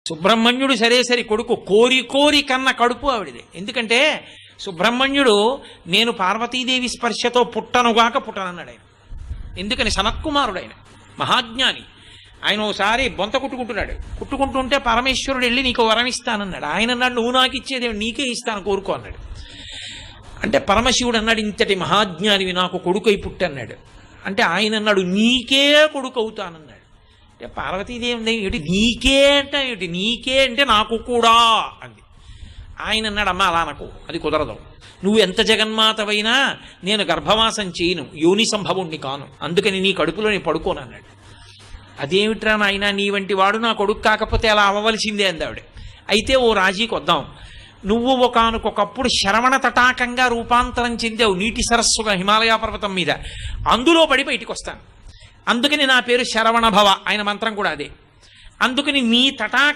సుబ్రహ్మణ్యుడు సరే కొడుకు కోరి కోరి కన్న కడుపు ఆవిడిది. ఎందుకంటే సుబ్రహ్మణ్యుడు నేను పార్వతీదేవి స్పర్శతో పుట్టనుగాక పుట్టనన్నాడు ఆయన. ఎందుకని? సనత్కుమారుడు ఆయన, మహాజ్ఞాని. ఆయన ఓసారి బొంత కుట్టుకుంటుంటే పరమేశ్వరుడు వెళ్ళి నీకు వరం ఇస్తానన్నాడు. ఆయన అన్నాడు, నువ్వు నాకు ఇచ్చేది నీకే ఇస్తాను, కోరుకో అన్నాడు. అంటే పరమశివుడు అన్నాడు, ఇంతటి మహాజ్ఞానివి నాకు కొడుకై పుట్టన్నాడు. అంటే ఆయన అన్నాడు, నీకే కొడుకు అవుతానన్నాడు. అంటే పార్వతీదేవి ఏమిటి నీకే అంటే ఏమిటి, నీకే అంటే నాకు కూడా అంది. ఆయన అన్నాడు, అమ్మ అలా నాకు అది కుదరదు, నువ్వు ఎంత జగన్మాతవైనా నేను గర్భవాసం చేయను, యోని సంభవుణ్ణి కాను, అందుకని నీ కడుపులో నేను పడుకోను అన్నాడు. అదేమిట్రా నాయన, నీ వంటి వాడు నా కొడుకు కాకపోతే అలా అవ్వవలసిందే అందావిడ. అయితే ఓ రాజీకి వద్దాం, నువ్వు ఒకనకొకప్పుడు శరవణ తటాకంగా రూపాంతరం చెందావు, నీటి సరస్సుగా హిమాలయ పర్వతం మీద, అందులో పడి బయటికి వస్తాను, అందుకని నా పేరు శరవణ భవ, ఆయన మంత్రం కూడా అదే. అందుకని నీ తటాక